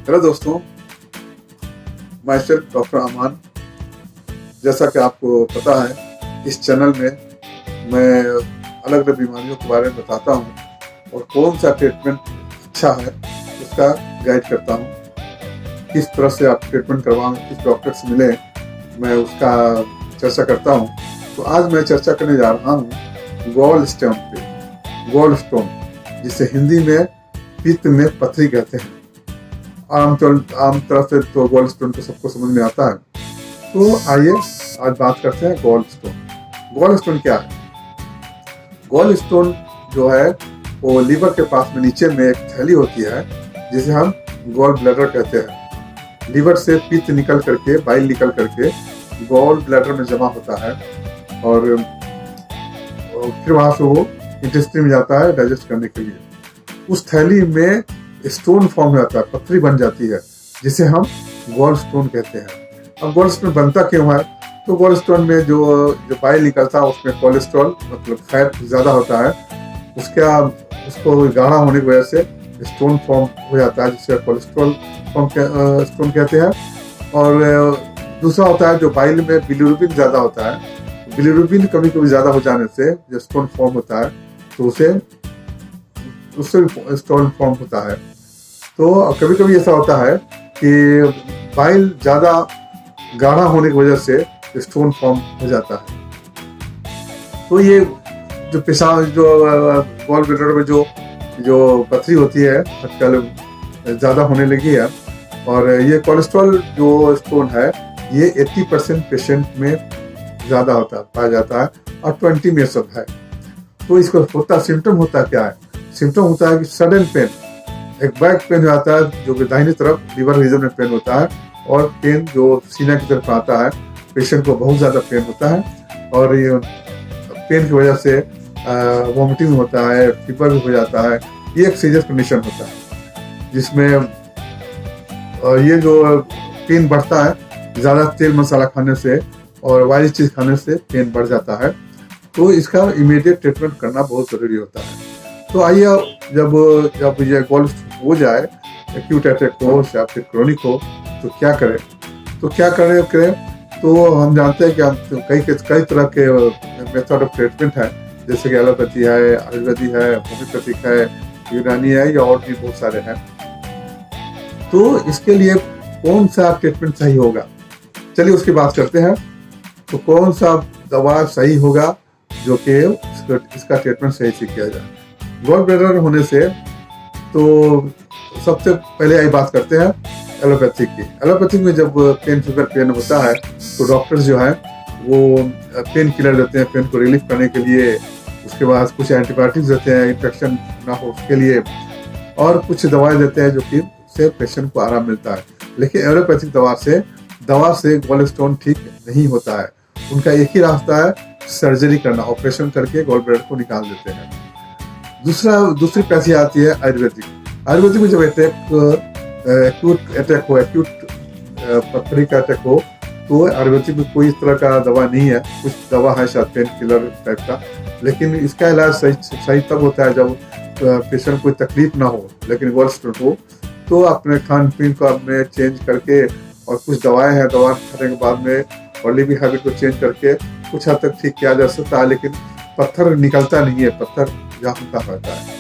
Hello दोस्तों, मैं सिर्फ डॉक्टर अमान। जैसा कि आपको पता है, इस चैनल में मैं अलग अलग बीमारियों के बारे में बताता हूँ और कौन सा ट्रीटमेंट अच्छा है उसका गाइड करता हूँ। किस तरह से आप ट्रीटमेंट करवाएं, किस डॉक्टर से मिले, मैं उसका चर्चा करता हूँ। तो आज मैं चर्चा करने जा रहा हूँ गॉल स्टोन पे। गॉल स्टोन, जिसे हिंदी में पित्त में पथरी कहते हैं। आम तरह से तो गॉल स्टोन को सबको समझ में आता है। तो आइए आज बात करते हैं गॉल स्टोन। गॉल स्टोन क्या है? गॉल स्टोन जो है वो लीवर के पास में नीचे में एक थैली होती है जिसे हम गॉल ब्लैडर कहते हैं। लीवर से पित्त निकल करके, बाइल निकल करके गॉल ब्लैडर में जमा होता है और फिर वहां से वो इंटेस्टाइन में जाता है डाइजेस्ट करने के लिए। उस थैली में स्टोन फॉर्म हो जाता है, पथरी बन जाती है, जिसे हम गॉल स्टोन कहते हैं। अब गॉल स्टोन बनता क्यों है? तो गॉल स्टोन में जो बाइल निकलता है उसमें कोलेस्ट्रॉल मतलब फैट ज्यादा होता है। उसको गाढ़ा होने की वजह से स्टोन फॉर्म हो जाता है, जिसे कोलेस्ट्रॉल स्टोन कहते हैं। और दूसरा होता है जो बाइल में बिलिरुबिन ज्यादा होता है। बिलिरुबिन कभी कभी ज्यादा हो जाने से जो स्टोन फॉर्म होता है तो उससे भी स्टोन फॉर्म होता है। तो कभी कभी ऐसा होता है कि बाइल ज्यादा गाढ़ा होने की वजह से स्टोन फॉर्म हो जाता है। तो ये जो पेशाब, जो गॉल ब्लैडर में जो पथरी होती है आजकल ज्यादा होने लगी है। और ये कोलेस्ट्रॉल जो स्टोन है ये 80% पेशेंट में ज्यादा पाया जाता है और 20 में सब है। तो इसको सिम्टम होता क्या है? सिम्टम होता है कि सडन पेन, एक बैक पेन आता है जो कि दाहिनी तरफ लीवर रीजन में पेन होता है, और पेन जो सीना की तरफ आता है, पेशेंट को बहुत ज्यादा पेन होता है। और ये पेन की वजह से वॉमिटिंग होता है, फीवर भी हो जाता है। ये एक सीरियस कंडीशन होता है जिसमें ये जो पेन बढ़ता है ज्यादा तेल मसाला खाने से और वायली चीज खाने से पेन बढ़ जाता है। तो इसका इमीडिएट ट्रीटमेंट करना बहुत जरूरी होता है। तो आइए, जब ये गॉल हो जाए, एक्यूट अटैक हो या फिर क्रोनिक हो, तो क्या करें? तो हम जानते हैं कि हम कई तरह के मेथड ऑफ ट्रीटमेंट है, जैसे कि एलोपैथी है, आयुर्वेदिक है, होम्योपैथिक है, यूनानी है, या और भी बहुत सारे हैं। तो इसके लिए कौन सा ट्रीटमेंट सही होगा, चलिए उसकी बात करते हैं। तो कौन सा दवा सही होगा जो कि इसका ट्रीटमेंट सही से किया जाए गॉल ब्लैडर होने से? तो सबसे पहले यही बात करते हैं एलोपैथिक की। एलोपैथिक में जब पेन होता है तो डॉक्टर्स जो है वो पेन किलर देते हैं पेन को रिलीफ करने के लिए। उसके बाद कुछ एंटीबायोटिक्स देते हैं इन्फेक्शन ना हो उसके लिए, और कुछ दवाएं देते हैं जो कि उससे पेशेंट को आराम मिलता है। लेकिन एलोपैथिक दवा से गॉल स्टोन ठीक नहीं होता है। उनका एक ही रास्ता है, सर्जरी करना। ऑपरेशन करके गॉल ब्लैडर को निकाल देते हैं। दूसरी पैथी आती है आयुर्वेदिक में जब एक्यूट अटैक हो, एक्यूट पथरी का अटैक हो, तो आयुर्वेदिक में कोई इस तरह का दवा नहीं है। कुछ दवा है शायद पेन किलर टाइप का, लेकिन इसका इलाज सही तब होता है जब पेशेंट कोई तकलीफ ना हो, लेकिन गॉल स्टोन हो। तो अपने खान पीन को अपने चेंज करके, और कुछ दवाएं हैं, दवा खाने के बाद में और लिविंग हैबिट को चेंज करके कुछ हद तक ठीक किया जा सकता है। लेकिन पत्थर निकलता नहीं है, पत्थर जहाँ रहता है।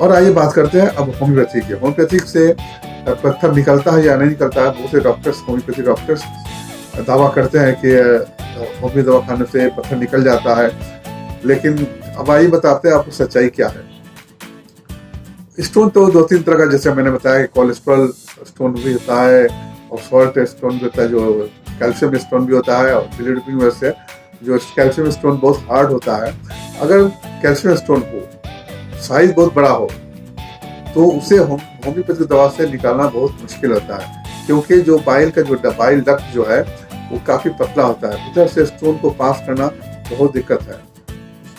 और आइए बात करते हैं अब होम्योपैथिक की। होम्योपैथिक से पत्थर निकलता है या नहीं निकलता है? बहुत से होम्योपैथी डॉक्टर्स दावा करते हैं कि होम्यो दवा खाने से पत्थर निकल जाता है। लेकिन अब आइए बताते हैं आपको सच्चाई क्या है। स्टोन तो 2-3 तरह का, जैसे मैंने बताया, कोलेस्ट्रॉल स्टोन भी होता है और सॉल्ट स्टोन भी होता है, जो कैल्शियम स्टोन भी होता है। और बिलिरुबिन वजह से जो कैल्शियम स्टोन बहुत हार्ड होता है। अगर कैल्शियम स्टोन हो, साइज बहुत बड़ा हो, तो उसे होम्योपैथिक दवा से निकालना बहुत मुश्किल होता है, क्योंकि जो बाइल डक्ट जो है वो काफी पतला होता है। उधर से स्टोन को पास करना बहुत दिक्कत है।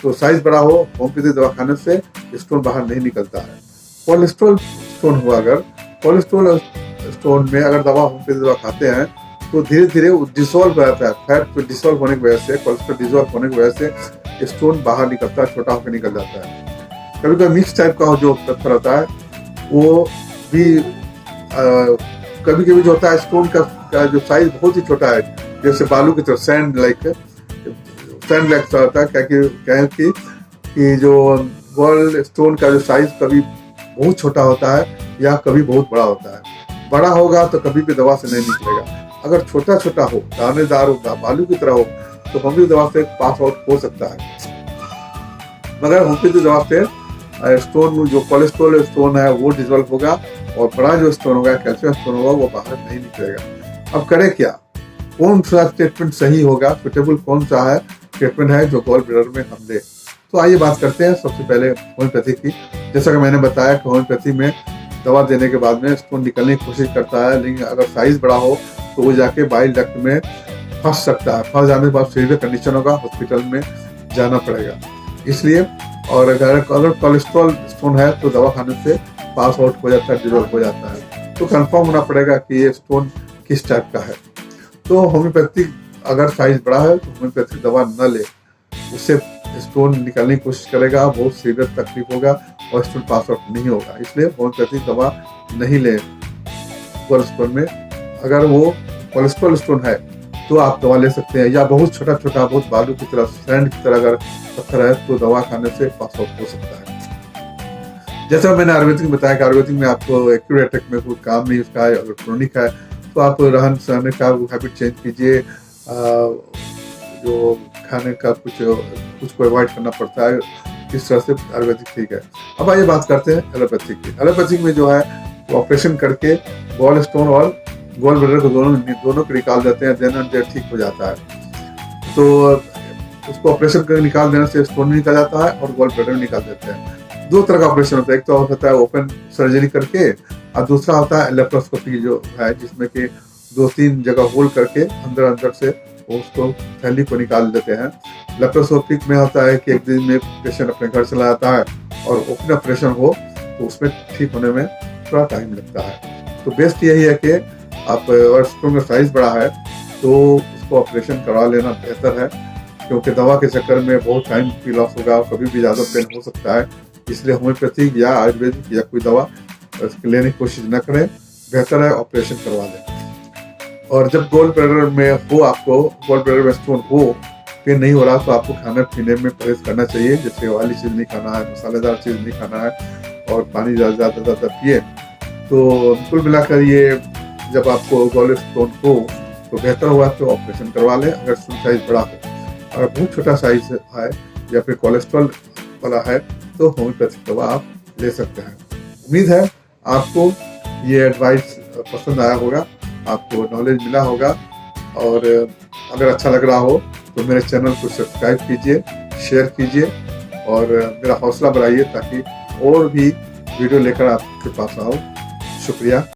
तो साइज बड़ा हो, होम्योपैथिक दवा खाने से स्टोन बाहर नहीं निकलता है। कोलेस्ट्रॉल स्टोन हुआ, अगर कोलेस्ट्रॉल स्टोन में अगर दवा होम्योपैथिक दवा खाते हैं तो धीरे धीरे डिसॉल्व हो जाता है। फैट डिसॉल्व होने की वजह से, कोलेस्ट्रॉल डिसॉल्व होने की वजह से स्टोन बाहर निकलता है, छोटा होकर निकल जाता है। कभी कभी मिक्स टाइप का जो पत्थर होता है वो भी कभी कभी जो होता है स्टोन का जो साइज बहुत ही छोटा है, जैसे बालू की तरह सैंड लाइक होता है। क्या है कि जो गोल्ड स्टोन का जो साइज कभी बहुत छोटा होता है या कभी बहुत बड़ा होता है। बड़ा होगा तो कभी भी दवा से नहीं निकलेगा। अगर छोटा छोटा हो, दानेदार हो, बालू की तरह हो, तो होम्योपैथी दवा से पास आउट हो सकता है। मगर होम्योपैथी दवा से स्टोन, जो कोलेस्ट्रॉल स्टोन है वो डिजोल्व होगा, और बड़ा जो स्टोन होगा, कैल्शियम स्टोन होगा, वो बाहर नहीं निकलेगा। अब करें क्या? कौन सा ट्रीटमेंट सही होगा, सुटेबल कौन सा है ट्रीटमेंट है जो गॉल ब्लैडर में हम दे? तो आइए बात करते हैं सबसे पहले होम्योपैथी की। जैसा कि मैंने बताया कि होम्योपैथी में दवा देने के बाद में स्टोन निकलने की कोशिश करता है, लेकिन अगर साइज बड़ा हो तो वो जाके बाइल डक्ट में फंस सकता है। फंस जाने के बाद सीवियर कंडीशन होगा, हॉस्पिटल में जाना पड़ेगा। इसलिए, और अगर कोलेस्ट्रॉल स्टोन है तो दवा खाने से पास आउट हो जाता है, डिजोल्व हो जाता है। तो कंफर्म होना पड़ेगा कि ये स्टोन किस टाइप का है। तो होम्योपैथिक अगर साइज बड़ा है तो होम्योपैथिक दवा न ले, उससे स्टोन निकालने की कोशिश करेगा, बहुत सीवियर तकलीफ होगा और स्टोन पास आउट नहीं होगा। इसलिए होम्योपैथिक दवा नहीं ले गोल स्टोन में। अगर वो कोलेस्ट्रॉल स्टोन है तो आप दवा ले सकते हैं, या बहुत छोटा छोटा, बहुत बालू की तरह, सैंड की तरह अगर पत्थर है तो दवा खाने से पास आउट हो सकता है। जैसा मैंने आयुर्वेदिक में बताया कि आयुर्वेदिक में आपको एक्यूट अटैक में कोई काम नहीं उसका है, अगर क्रोनिक है तो आप रहन सहने का हैबिट चेंज कीजिए, जो खाने का कुछ को अवॉइड करना पड़ता है। इस तरह से आयुर्वेदिक ठीक है। अब आइए बात करते हैं एलोपैथिक की। एलोपैथिक में जो है वो ऑपरेशन करके गॉल स्टोन और गॉल ब्लैडर को दोनों को निकाल देते हैं, देन एंड देयर ठीक हो जाता है। तो उसको ऑपरेशन करके निकाल देने से स्टोन निकल जाता है और गॉल ब्लैडर निकाल देते हैं। दो तरह का ऑपरेशन होता है, एक तो होता है ओपन सर्जरी करके, और दूसरा होता है लेप्रोस्कोपी जो है, जिसमें कि 2-3 जगह होल करके अंदर से उसको थैली को निकाल देते हैं। लेप्रोस्कोपिक में होता है कि एक दिन में पेशेंट अपने घर चला जाता है, और ओपन ऑपरेशन हो तो उसमें ठीक होने में थोड़ा टाइम लगता है। तो बेस्ट यही है कि आप, अगर स्टोन का साइज बड़ा है तो उसको ऑपरेशन करवा लेना बेहतर है, क्योंकि दवा के चक्कर में बहुत टाइम की लॉस होगा, कभी भी ज़्यादा पेन हो सकता है। इसलिए होम्योपैथिक या आयुर्वेदिक या कोई दवा लेने की कोशिश न करें, बेहतर है ऑपरेशन करवा लें। और जब गोल ब्लैडर में हो, आपको गोल ब्लैडर में स्टोन हो, पेन नहीं हो रहा, तो आपको खाने पीने में परहेज करना चाहिए। जैसे वाली चीज़ नहीं खाना है, मसालेदार चीज़ नहीं खाना है, और पानी ज़्यादा पिए। तो कुल मिलाकर ये, जब आपको गॉल स्टोन हो तो बेहतर हुआ तो ऑपरेशन करवा लें, अगर स्टोन साइज बड़ा हो। अगर बहुत छोटा साइज है या फिर कोलेस्ट्रॉल वाला है तो होम्योपैथिक दवा आप ले सकते हैं। उम्मीद है आपको ये एडवाइस पसंद आया होगा, आपको नॉलेज मिला होगा, और अगर अच्छा लग रहा हो तो मेरे चैनल को सब्सक्राइब कीजिए, शेयर कीजिए, और मेरा हौसला बढ़ाइए ताकि और भी वीडियो लेकर आपके पास आऊँ। शुक्रिया।